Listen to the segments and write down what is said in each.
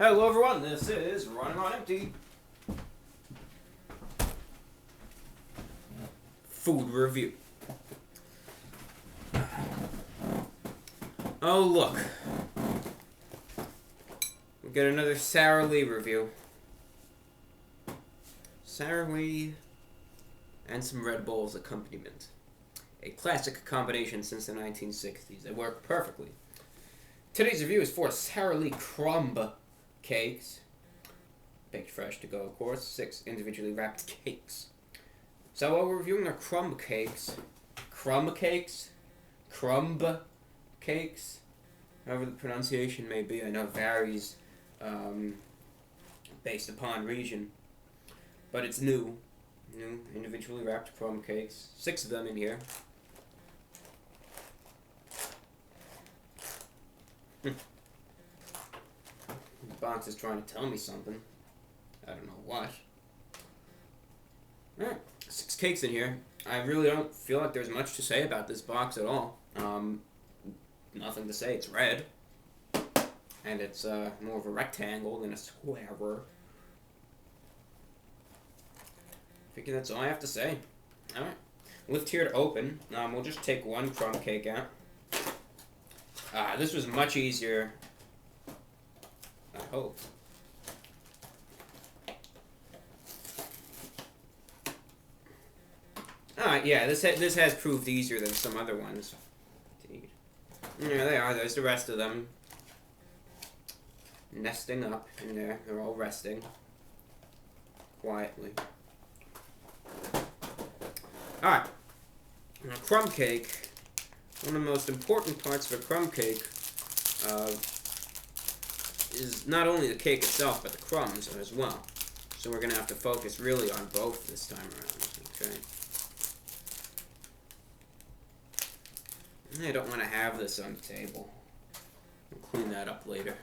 Hello everyone, this is Running on Empty. Food review. Oh look. We got another Sara Lee review. Sara Lee and some Red Bull's accompaniment. A classic combination since the 1960s. They work perfectly. Today's review is for Sara Lee Crumb cakes. Baked fresh to go, of course. 6 individually wrapped cakes. So while we're reviewing our crumb cakes, however the pronunciation may be, I know it varies based upon region, but it's new individually wrapped crumb cakes. 6 of them in here. The box is trying to tell me something. I don't know what. Alright, 6 cakes in here. I really don't feel like there's much to say about this box at all. Nothing to say. It's red. And it's more of a rectangle than a square. I figure that's all I have to say. Alright. Lift here to open. We'll just take one crumb cake out. This was much easier. I hope. Alright, yeah, this has proved easier than some other ones. Indeed. Yeah, they are. There's the rest of them. Nesting up in there. They're all resting. Quietly. Alright. Now, crumb cake. One of the most important parts of a crumb cake is not only the cake itself, but the crumbs as well. So we're going to have to focus really on both this time around. Okay. I don't want to have this on the table. I'll clean that up later.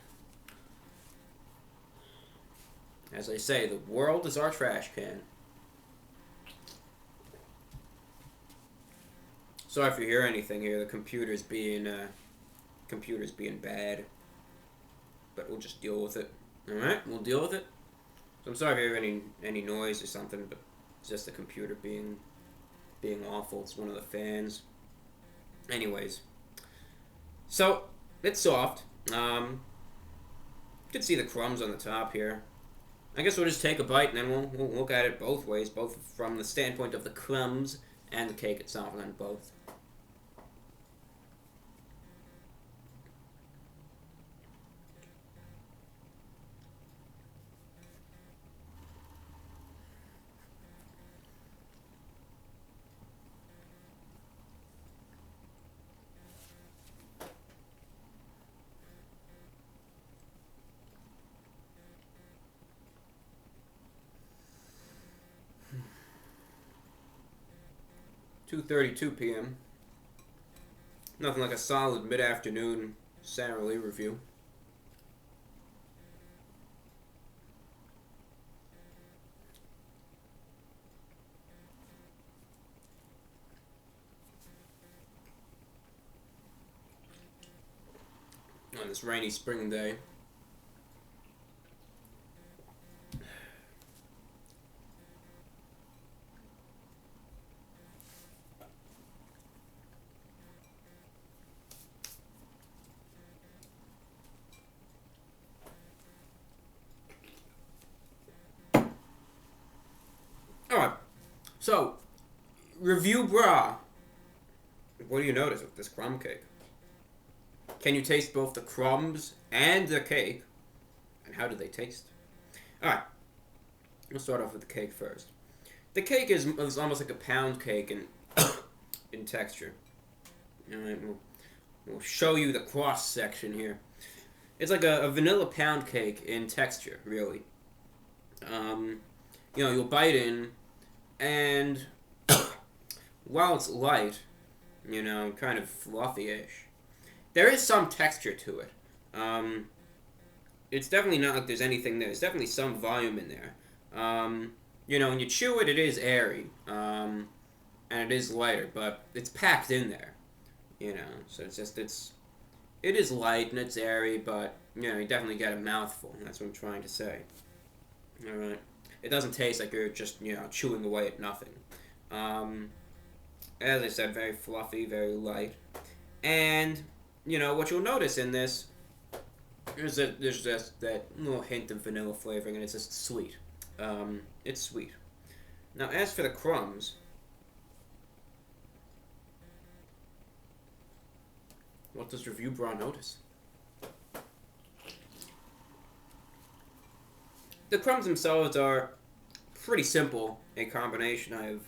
As I say, the world is our trash can. Sorry if you hear anything here. The computer's being bad. But we'll just deal with it. Alright, we'll deal with it. So I'm sorry if you hear any noise or something, but it's just the computer being awful. It's one of the fans. Anyways. So, it's soft. You can see the crumbs on the top here. I guess we'll just take a bite and then we'll look at it both ways, both from the standpoint of the crumbs and the cake itself, and then both. $2:32 p.m. Nothing like a solid mid-afternoon Sara Lee review. On this rainy spring day. Alright, so, review bra. What do you notice with this crumb cake? Can you taste both the crumbs and the cake? And how do they taste? Alright, we'll start off with the cake first. The cake is almost like a pound cake in texture. Alright, we'll show you the cross section here. It's like a vanilla pound cake in texture, really. You'll bite in, and while it's light, kind of fluffy-ish, there is some texture to it. It's definitely not like there's anything there. There's definitely some volume in there. When you chew it, it is airy, and it is lighter, but it's packed in there. So it's It is light and it's airy, but you definitely get a mouthful. That's what I'm trying to say. All right. It doesn't taste like you're just chewing away at nothing. Um, as I said, very fluffy, very light, and what you'll notice in this is that there's just that little hint of vanilla flavoring, and it's just sweet. It's sweet. Now, as for the crumbs, what does Review Bra notice? The crumbs themselves are pretty simple, a combination I have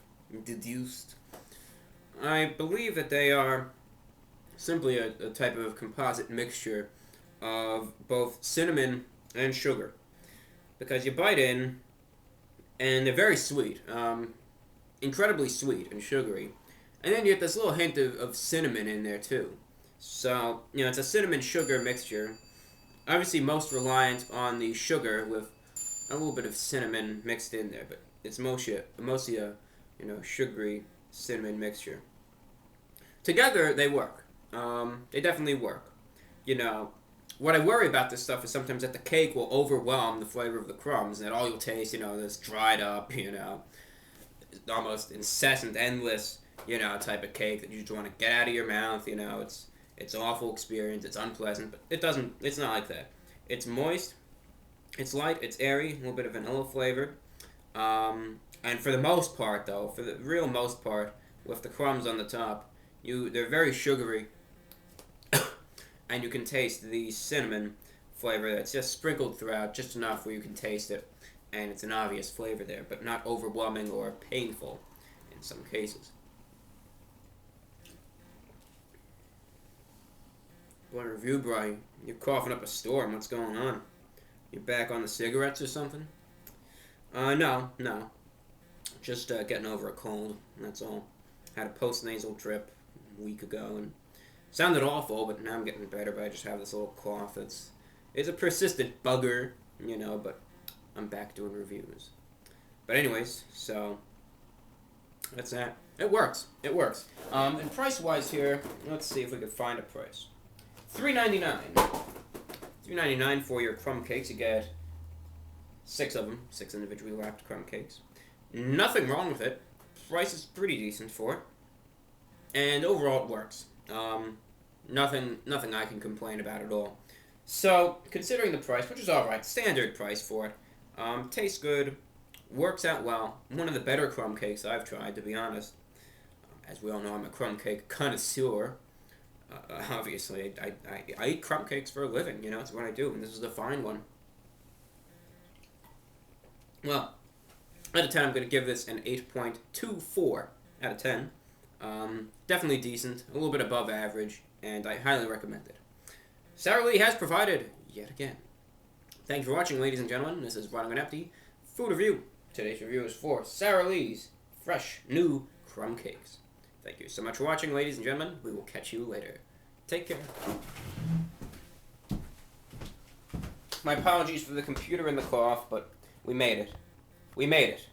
deduced. I believe that they are simply a type of composite mixture of both cinnamon and sugar. Because you bite in, and they're very sweet, incredibly sweet and sugary. And then you get this little hint of cinnamon in there too. So, it's a cinnamon sugar mixture. Obviously, most reliant on the sugar with a little bit of cinnamon mixed in there, but it's mostly a sugary cinnamon mixture. Together, they work. They definitely work. What I worry about this stuff is sometimes that the cake will overwhelm the flavor of the crumbs, and that all you'll taste, this dried up, almost incessant, endless, type of cake that you just want to get out of your mouth. It's an awful experience. It's unpleasant, but it's not like that. It's moist. It's light. It's airy. A little bit of vanilla flavor. And for the most part, though, for the real most part, with the crumbs on the top, they're very sugary, and you can taste the cinnamon flavor that's just sprinkled throughout, just enough where you can taste it, and it's an obvious flavor there, but not overwhelming or painful in some cases. What a review, Brian. You're coughing up a storm. What's going on? You're back on the cigarettes or something? No. Just getting over a cold, that's all. Had a post-nasal drip a week ago, and sounded awful, but now I'm getting better, but I just have this little cough that's... It's a persistent bugger, but I'm back doing reviews. But anyways, so... That's that. It works. And price-wise here, let's see if we can find a price. $3.99. $3.99 for your crumb cakes. You get 6 of them, 6 individually wrapped crumb cakes. Nothing wrong with it. Price is pretty decent for it. And overall it works. Nothing I can complain about at all. So, considering the price, which is alright, standard price for it, tastes good, works out well. One of the better crumb cakes I've tried, to be honest. As we all know, I'm a crumb cake connoisseur. Obviously, I eat crumb cakes for a living, it's what I do, and this is a fine one. Well, out of 10, I'm going to give this an 8.24 out of 10. Definitely decent, a little bit above average, and I highly recommend it. Sara Lee has provided, yet again. Thank you for watching, ladies and gentlemen. This is Running on Empty Food Review. Today's review is for Sara Lee's fresh, new crumb cakes. Thank you so much for watching, ladies and gentlemen. We will catch you later. Take care. My apologies for the computer and the cough, but we made it. We made it.